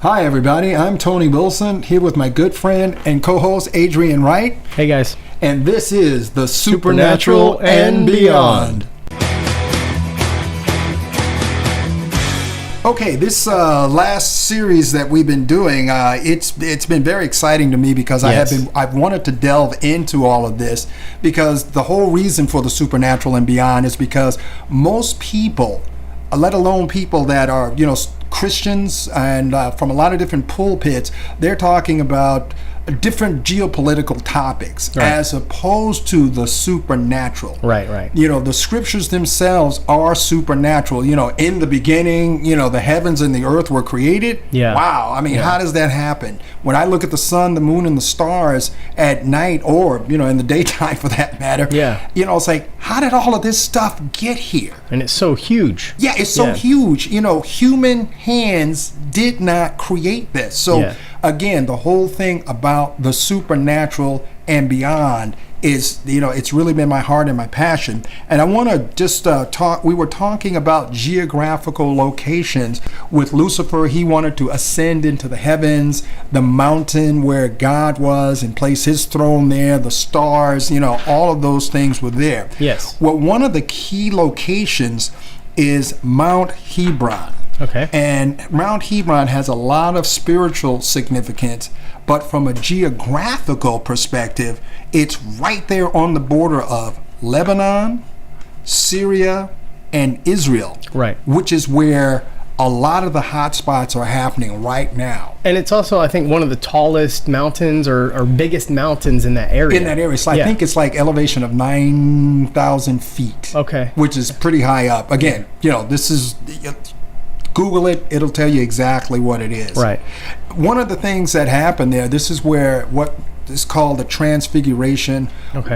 Hi, everybody. I'm Tony Wilson, here with my good friend and co-host Adrian Wright. Hey, guys. And this is The Supernatural and Beyond. Okay, this last series that we've been doing, it's been very exciting to me because I've wanted to delve into all of this, because the whole reason for The Supernatural and Beyond is because most people, let alone people that are, Christians and from a lot of different pulpits, they're talking about different geopolitical topics as opposed to the supernatural. Right. The scriptures themselves are supernatural. In the beginning, the heavens and the earth were created. Yeah. Wow. I mean, how does that happen? When I look at the sun, the moon, and the stars at night, or, in the daytime for that matter, it's like, how did all of this stuff get here? And it's so huge. Yeah, it's so huge. Human hands did not create this. So, again, the whole thing about the supernatural and beyond is, it's really been my heart and my passion. And I want to just talk. We were talking about geographical locations with Lucifer. He wanted to ascend into the heavens, the mountain where God was, and place his throne there, the stars, all of those things were there. Yes. Well, one of the key locations is Mount Hermon. Okay. And Mount Hermon has a lot of spiritual significance, but from a geographical perspective, it's right there on the border of Lebanon, Syria, and Israel. Right. Which is where a lot of the hot spots are happening right now. And it's also, I think, one of the tallest mountains or biggest mountains in that area. So I think it's like elevation of 9,000 feet. Okay. Which is pretty high up. Again, this is... Google it, it'll tell you exactly what it is. Right. One of the things that happened there, this is where what is called the Transfiguration,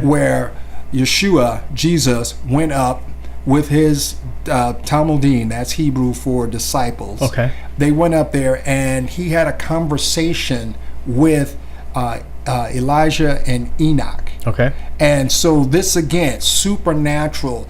where Yeshua, Jesus, went up with his Talmudim, that's Hebrew for disciples. Okay. They went up there and he had a conversation with Elijah and Enoch. Okay. And so this, again, supernatural,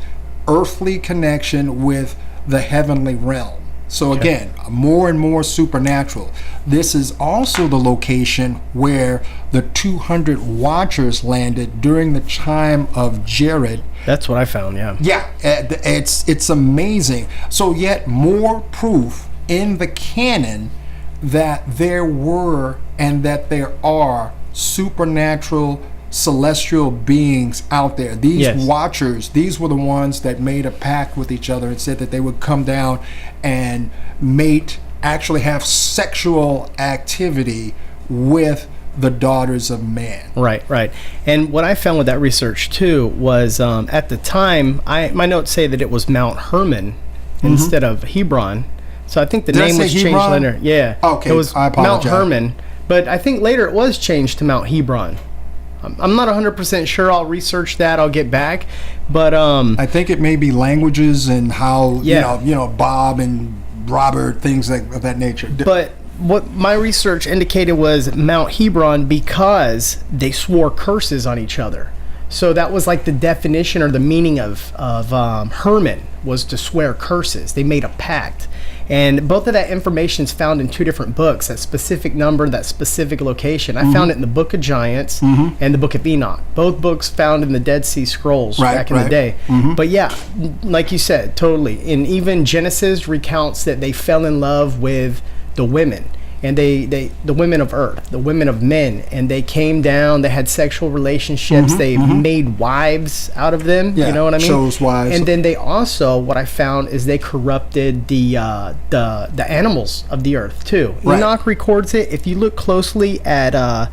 earthly connection with the heavenly realm. So again, more and more supernatural. This is also the location where the 200 watchers landed during the time of Jared. That's what I found, yeah. Yeah, it's amazing. So yet more proof in the canon that there were and that there are supernatural celestial beings out there. These watchers, these were the ones that made a pact with each other and said that they would come down and mate, actually have sexual activity with the daughters of man. Right. And what I found with that research too was at the time, my notes say that it was Mount Hermon instead of Hebron. So I think the name was changed later. Yeah. Okay, it was I apologize. Mount Hermon, but I think later it was changed to Mount Hebron. I'm not 100% sure. I'll research that. I'll get back. But I think it may be languages and how, Bob and Robert, things of that nature. But what my research indicated was Mount Hebron because they swore curses on each other. So that was like the definition or the meaning of Hermon was to swear curses. They made a pact. And both of that information is found in two different books, that specific number, that specific location. I found it in the Book of Giants and the Book of Enoch. Both books found in the Dead Sea Scrolls back in the day. But yeah, like you said, totally. And even Genesis recounts that they fell in love with the women. And the women of earth, the women of men, and they came down, they had sexual relationships, they made wives out of them, you know what I mean? Chose wives. And then they also, what I found is they corrupted the animals of the earth too. Right. Enoch records it. If you look closely at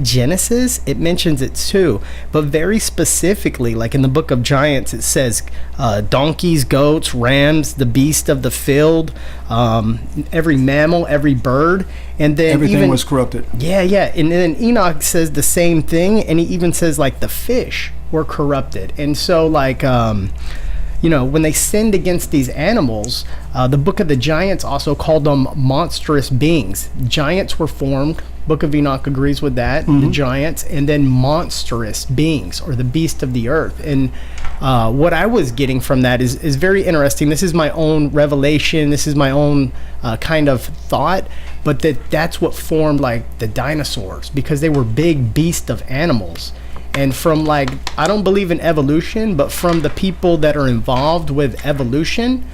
Genesis, it mentions it too. But very specifically, like in the Book of Giants, it says donkeys, goats, rams, the beast of the field, every mammal, every bird. And then everything was corrupted. Yeah. And then Enoch says the same thing, and he even says like the fish were corrupted. And so like when they sinned against these animals, the Book of the Giants also called them monstrous beings. Giants were formed. Book of Enoch agrees with that, the giants, and then monstrous beings, or the beast of the earth. And what I was getting from that is very interesting. This is my own revelation. This is my own kind of thought, but that's what formed like the dinosaurs, because they were big beast of animals. And from like, I don't believe in evolution, but from the people that are involved with evolution,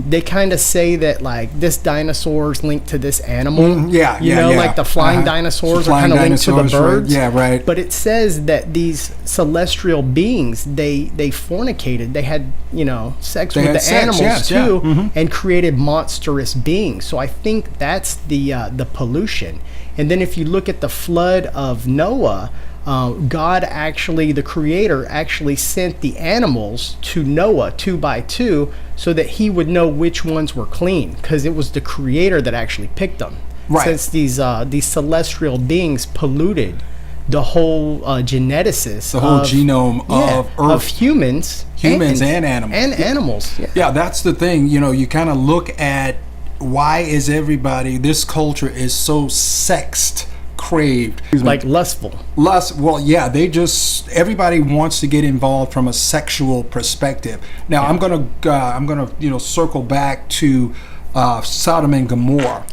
they kind of say that like this dinosaur's linked to this animal. Like the flying dinosaurs are kind of linked to the birds. Right? Yeah, right. But it says that these celestial beings, they fornicated. They had sex with the animals too, and created monstrous beings. So I think that's the pollution. And then if you look at the flood of Noah, God actually, the creator, actually sent the animals to Noah 2 by 2 so that he would know which ones were clean, because it was the creator that actually picked them. Right. Since these celestial beings polluted the whole geneticist, the whole genome of Earth, of humans and animals. And animals. Yeah, that's the thing. You kind of look at why is this culture is so sexed, craved, like lustful. Well, yeah, everybody wants to get involved from a sexual perspective. Now, I'm gonna circle back to Sodom and Gomorrah.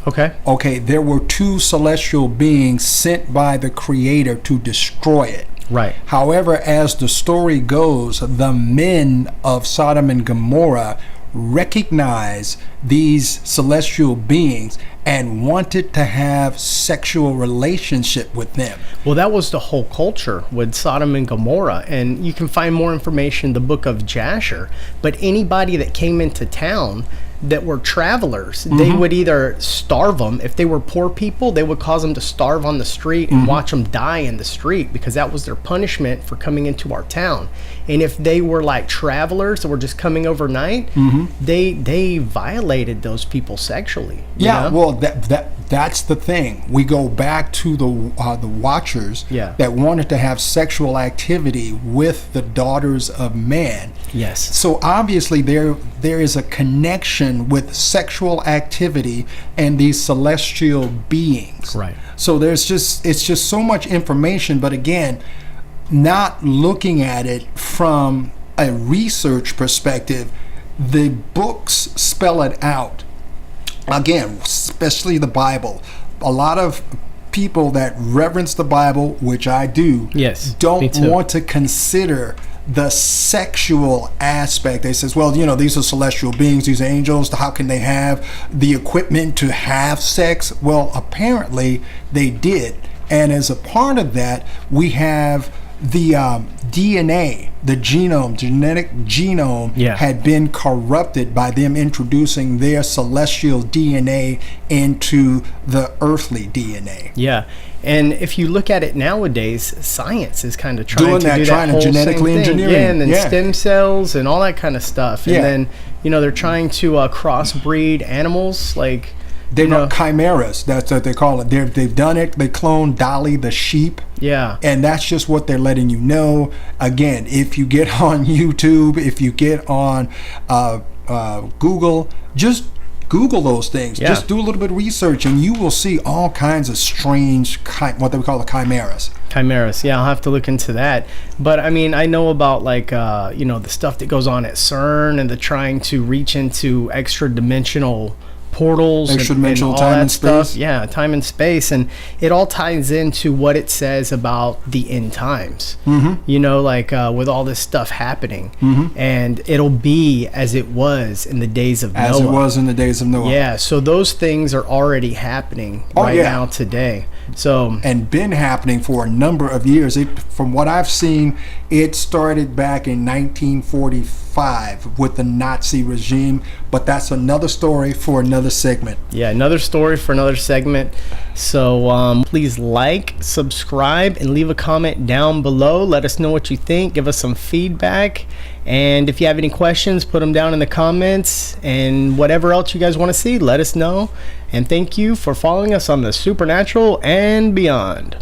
Okay, there were 2 celestial beings sent by the Creator to destroy it. Right. However, as the story goes, the men of Sodom and Gomorrah recognize these celestial beings and wanted to have sexual relationship with them. Well, that was the whole culture with Sodom and Gomorrah, and you can find more information in the Book of Jasher. But anybody that came into town that were travelers, they would either starve them. If they were poor people, they would cause them to starve on the street and watch them die in the street, because that was their punishment for coming into our town. And if they were like travelers that were just coming overnight, they violated those people sexually. Well, that's the thing. We go back to the Watchers that wanted to have sexual activity with the daughters of man. Yes. So obviously there is a connection with sexual activity and these celestial beings. Right. So it's just so much information, but again, not looking at it from a research perspective. The books spell it out. Again, especially the Bible. A lot of people that reverence the Bible, which I do, don't want to consider the sexual aspect. They says, well, these are celestial beings, these are angels, how can they have the equipment to have sex? Well, apparently they did. And as a part of that, we have the DNA, the genetic genome had been corrupted by them introducing their celestial DNA into the earthly DNA. Yeah. And if you look at it nowadays, science is kind of trying to genetically engineer. Yeah, and then stem cells and all that kind of stuff. And then, they're trying to crossbreed animals, like... They're not chimeras. That's what they call it. They've done it. They cloned Dolly the sheep. Yeah. And that's just what they're letting you know. Again, if you get on YouTube, if you get on Google, just Google those things. Yeah. Just do a little bit of research, and you will see all kinds of strange, what they call the chimeras. Chimeras, yeah, I'll have to look into that. But I mean, I know about like the stuff that goes on at CERN and the trying to reach into extra dimensional portals and all time that and stuff. space. Yeah, time and space, and it all ties into what it says about the end times. With all this stuff happening, and it'll be as it was in the days of Noah. As it was in the days of Noah. Yeah, so those things are already happening now today. So and been happening for a number of years. From what I've seen, it started back in 1945 with the Nazi regime, but that's another story for another segment. Yeah, another story for another segment. So please like, subscribe, and leave a comment down below. Let us know what you think. Give us some feedback. And if you have any questions, put them down in the comments. And whatever else you guys want to see, let us know. And thank you for following us on the Supernatural and Beyond.